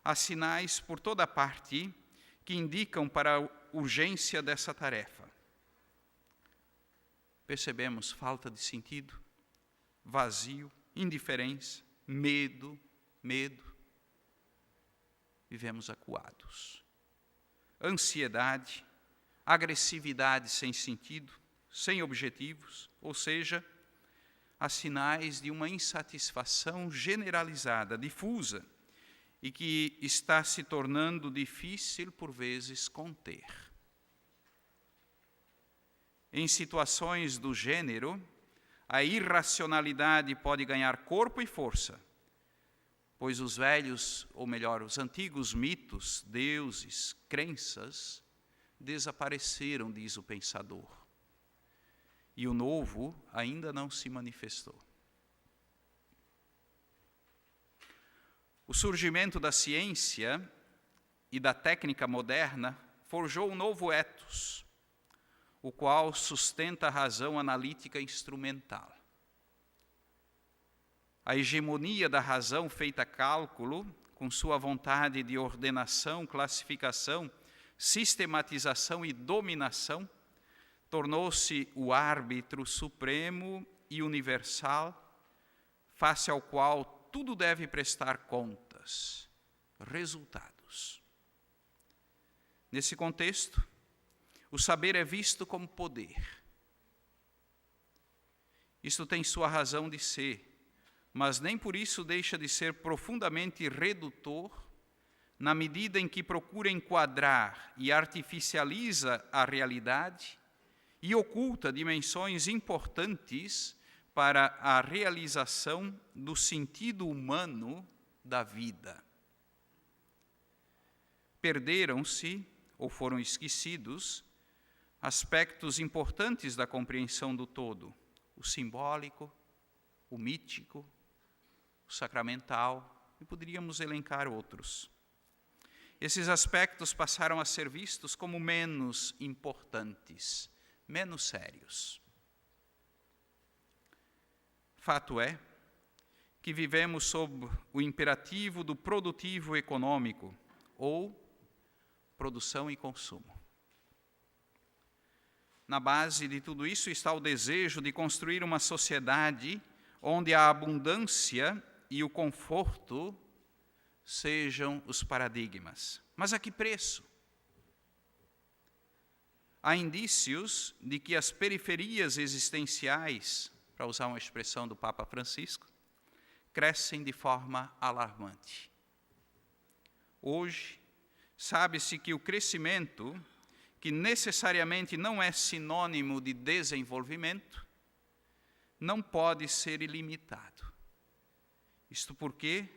há sinais por toda parte que indicam para a urgência dessa tarefa. Percebemos falta de sentido, vazio, indiferença, medo. Vivemos acuados. Ansiedade, agressividade sem sentido, sem objetivos, ou seja, há sinais de uma insatisfação generalizada, difusa, e que está se tornando difícil, por vezes, conter. Em situações do gênero, a irracionalidade pode ganhar corpo e força, pois os velhos, ou melhor, os antigos mitos, deuses, crenças, desapareceram, diz o pensador. E o novo ainda não se manifestou. O surgimento da ciência e da técnica moderna forjou um novo ethos, o qual sustenta a razão analítica instrumental. A hegemonia da razão feita cálculo, com sua vontade de ordenação, classificação, sistematização e dominação, tornou-se o árbitro supremo e universal, face ao qual tudo deve prestar contas, resultados. Nesse contexto, o saber é visto como poder. Isto tem sua razão de ser, mas nem por isso deixa de ser profundamente redutor, na medida em que procura enquadrar e artificializa a realidade e oculta dimensões importantes para a realização do sentido humano da vida. Perderam-se, ou foram esquecidos, aspectos importantes da compreensão do todo: o simbólico, o mítico, o sacramental, e poderíamos elencar outros. Esses aspectos passaram a ser vistos como menos importantes, menos sérios. Fato é que vivemos sob o imperativo do produtivo econômico, ou produção e consumo. Na base de tudo isso está o desejo de construir uma sociedade onde a abundância e o conforto sejam os paradigmas. Mas a que preço? Há indícios de que as periferias existenciais, para usar uma expressão do Papa Francisco, crescem de forma alarmante. Hoje, sabe-se que o crescimento, que necessariamente não é sinônimo de desenvolvimento, não pode ser ilimitado. Isto porque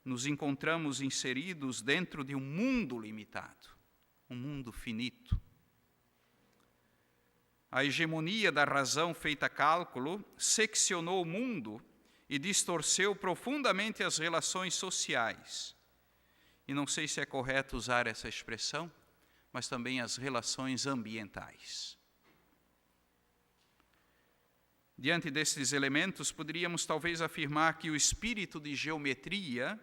nos encontramos inseridos dentro de um mundo limitado, um mundo finito. A hegemonia da razão feita cálculo seccionou o mundo e distorceu profundamente as relações sociais. E não sei se é correto usar essa expressão, mas também as relações ambientais. Diante desses elementos, poderíamos talvez afirmar que o espírito de geometria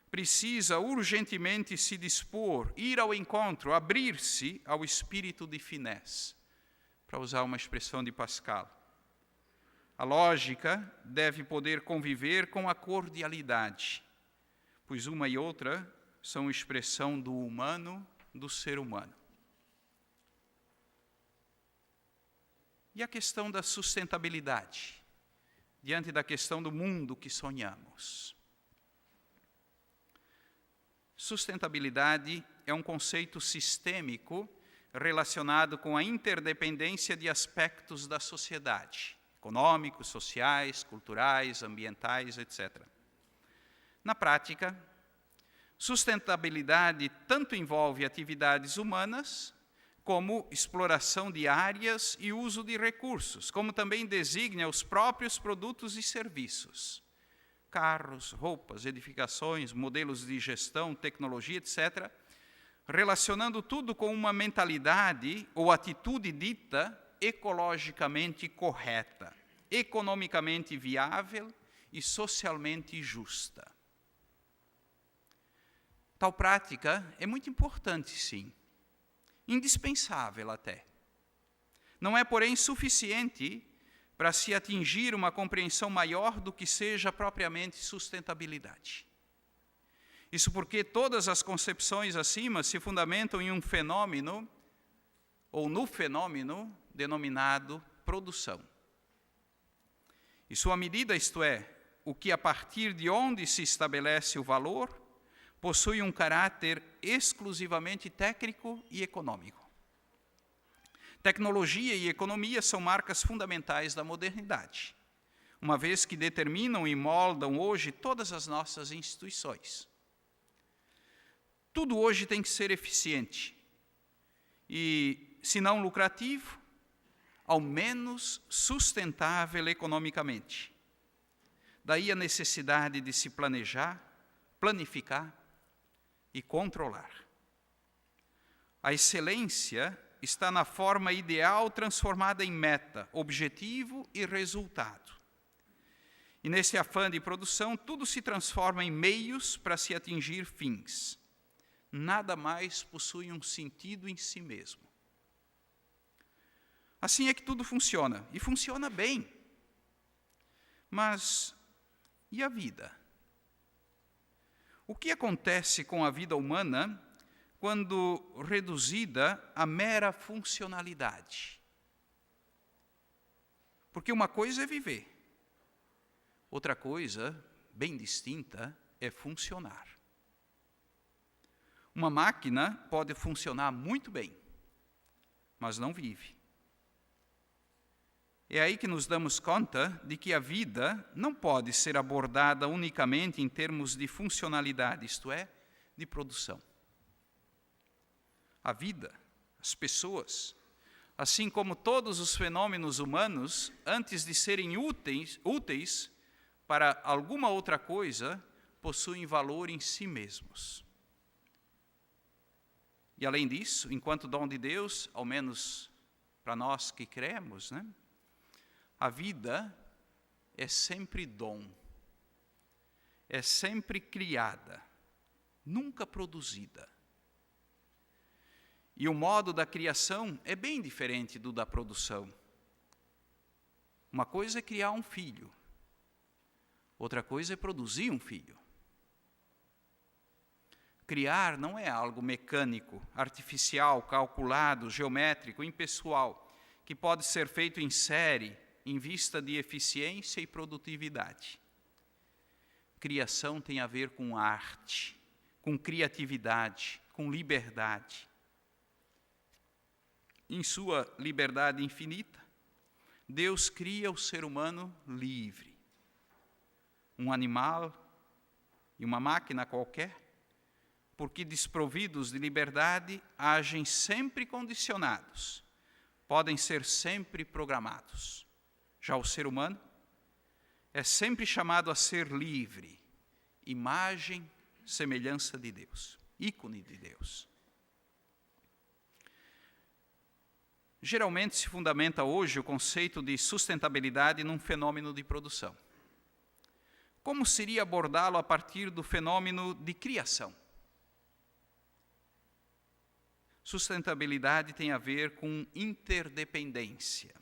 precisa urgentemente se dispor, ir ao encontro, abrir-se ao espírito de finesse, para usar uma expressão de Pascal. A lógica deve poder conviver com a cordialidade, pois uma e outra são expressão do humano, do ser humano. E a questão da sustentabilidade, diante da questão do mundo que sonhamos. Sustentabilidade é um conceito sistêmico relacionado com a interdependência de aspectos da sociedade, econômicos, sociais, culturais, ambientais, etc. Na prática, sustentabilidade tanto envolve atividades humanas, como exploração de áreas e uso de recursos, como também designa os próprios produtos e serviços. Carros, roupas, edificações, modelos de gestão, tecnologia, etc., relacionando tudo com uma mentalidade ou atitude dita ecologicamente correta, economicamente viável e socialmente justa. Tal prática é muito importante, sim, indispensável até. Não é, porém, suficiente para se atingir uma compreensão maior do que seja propriamente sustentabilidade. Isso porque todas as concepções acima se fundamentam em um fenômeno, ou no fenômeno denominado produção. E sua medida, isto é, o que a partir de onde se estabelece o valor, possui um caráter exclusivamente técnico e econômico. Tecnologia e economia são marcas fundamentais da modernidade, uma vez que determinam e moldam hoje todas as nossas instituições. Tudo hoje tem que ser eficiente e, se não lucrativo, ao menos sustentável economicamente. Daí a necessidade de se planejar, planificar e controlar. A excelência está na forma ideal transformada em meta, objetivo e resultado. E nesse afã de produção, tudo se transforma em meios para se atingir fins. Nada mais possui um sentido em si mesmo. Assim é que tudo funciona, e funciona bem. Mas e a vida? O que acontece com a vida humana quando reduzida à mera funcionalidade? Porque uma coisa é viver, outra coisa, bem distinta, é funcionar. Uma máquina pode funcionar muito bem, mas não vive. É aí que nos damos conta de que a vida não pode ser abordada unicamente em termos de funcionalidade, isto é, de produção. A vida, as pessoas, assim como todos os fenômenos humanos, antes de serem úteis para alguma outra coisa, possuem valor em si mesmos. E além disso, enquanto dom de Deus, ao menos para nós que cremos, a vida é sempre dom, é sempre criada, nunca produzida. E o modo da criação é bem diferente do da produção. Uma coisa é criar um filho, outra coisa é produzir um filho. Criar não é algo mecânico, artificial, calculado, geométrico, impessoal, que pode ser feito em série, em vista de eficiência e produtividade. Criação tem a ver com arte, com criatividade, com liberdade. Em sua liberdade infinita, Deus cria o ser humano livre. Um animal e uma máquina qualquer, porque desprovidos de liberdade, agem sempre condicionados, podem ser sempre programados. Já o ser humano é sempre chamado a ser livre, imagem, semelhança de Deus, ícone de Deus. Geralmente se fundamenta hoje o conceito de sustentabilidade num fenômeno de produção. Como seria abordá-lo a partir do fenômeno de criação? Sustentabilidade tem a ver com interdependência.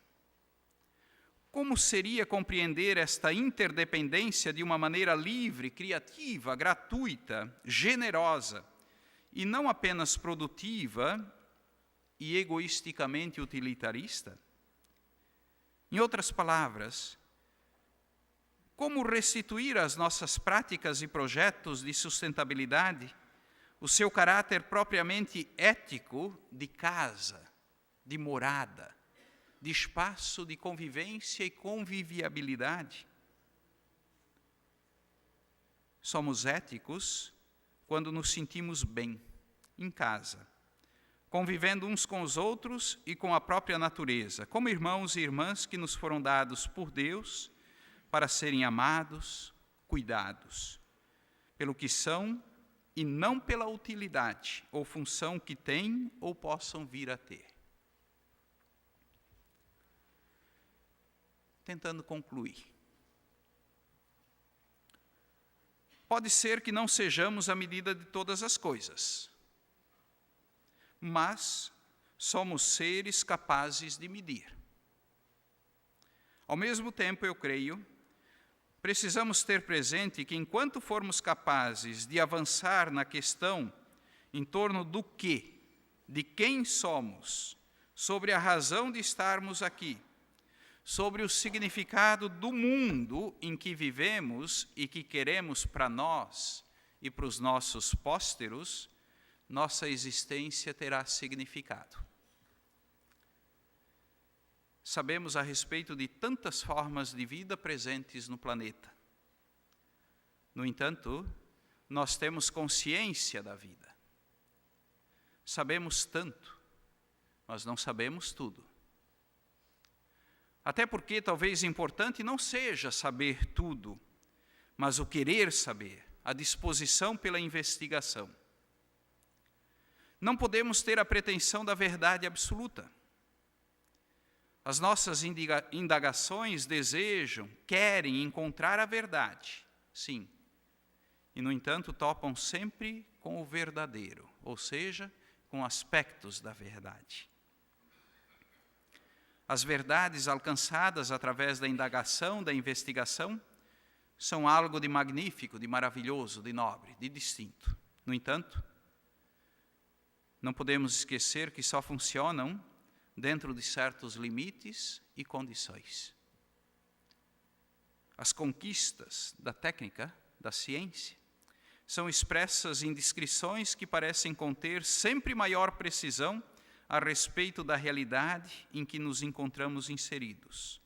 Como seria compreender esta interdependência de uma maneira livre, criativa, gratuita, generosa, e não apenas produtiva e egoisticamente utilitarista? Em outras palavras, como restituir às nossas práticas e projetos de sustentabilidade o seu caráter propriamente ético de casa, de morada, de espaço de convivência e conviviabilidade? Somos éticos quando nos sentimos bem, em casa, convivendo uns com os outros e com a própria natureza, como irmãos e irmãs que nos foram dados por Deus para serem amados, cuidados, pelo que são e não pela utilidade ou função que têm ou possam vir a ter. Tentando concluir. Pode ser que não sejamos a medida de todas as coisas, mas somos seres capazes de medir. Ao mesmo tempo, eu creio, precisamos ter presente que enquanto formos capazes de avançar na questão em torno do que, de quem somos, sobre a razão de estarmos aqui, sobre o significado do mundo em que vivemos e que queremos para nós e para os nossos pósteros, nossa existência terá significado. Sabemos a respeito de tantas formas de vida presentes no planeta. No entanto, nós temos consciência da vida. Sabemos tanto, mas não sabemos tudo. Até porque talvez importante não seja saber tudo, mas o querer saber, a disposição pela investigação. Não podemos ter a pretensão da verdade absoluta. As nossas indagações desejam, querem encontrar a verdade, sim. E, no entanto, topam sempre com o verdadeiro, ou seja, com aspectos da verdade. As verdades alcançadas através da indagação, da investigação, são algo de magnífico, de maravilhoso, de nobre, de distinto. No entanto, não podemos esquecer que só funcionam dentro de certos limites e condições. As conquistas da técnica, da ciência, são expressas em descrições que parecem conter sempre maior precisão a respeito da realidade em que nos encontramos inseridos,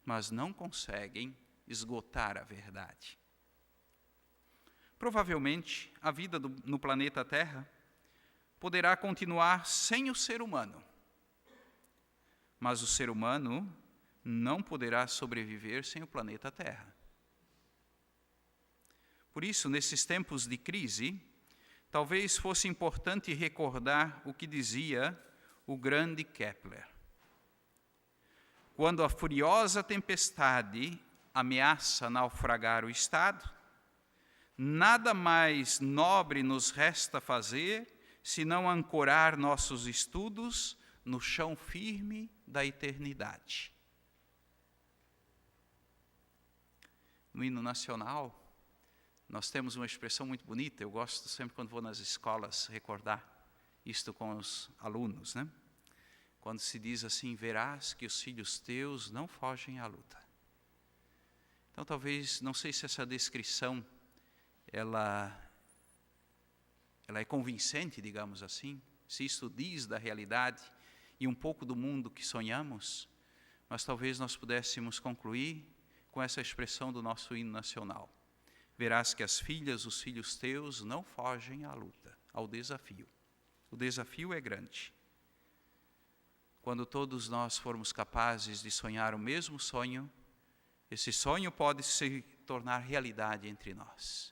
mas não conseguem esgotar a verdade. Provavelmente, a vida no planeta Terra poderá continuar sem o ser humano, mas o ser humano não poderá sobreviver sem o planeta Terra. Por isso, nesses tempos de crise, talvez fosse importante recordar o que dizia o grande Kepler. Quando a furiosa tempestade ameaça naufragar o Estado, nada mais nobre nos resta fazer senão ancorar nossos estudos no chão firme da eternidade. No hino nacional, nós temos uma expressão muito bonita, eu gosto sempre quando vou nas escolas recordar isto com os alunos, né? Quando se diz assim, verás que os filhos teus não fogem à luta. Então talvez, não sei se essa descrição, ela é convincente, digamos assim, se isto diz da realidade e um pouco do mundo que sonhamos, mas talvez nós pudéssemos concluir com essa expressão do nosso hino nacional. Verás que as filhas, os filhos teus, não fogem à luta, ao desafio. O desafio é grande. Quando todos nós formos capazes de sonhar o mesmo sonho, esse sonho pode se tornar realidade entre nós.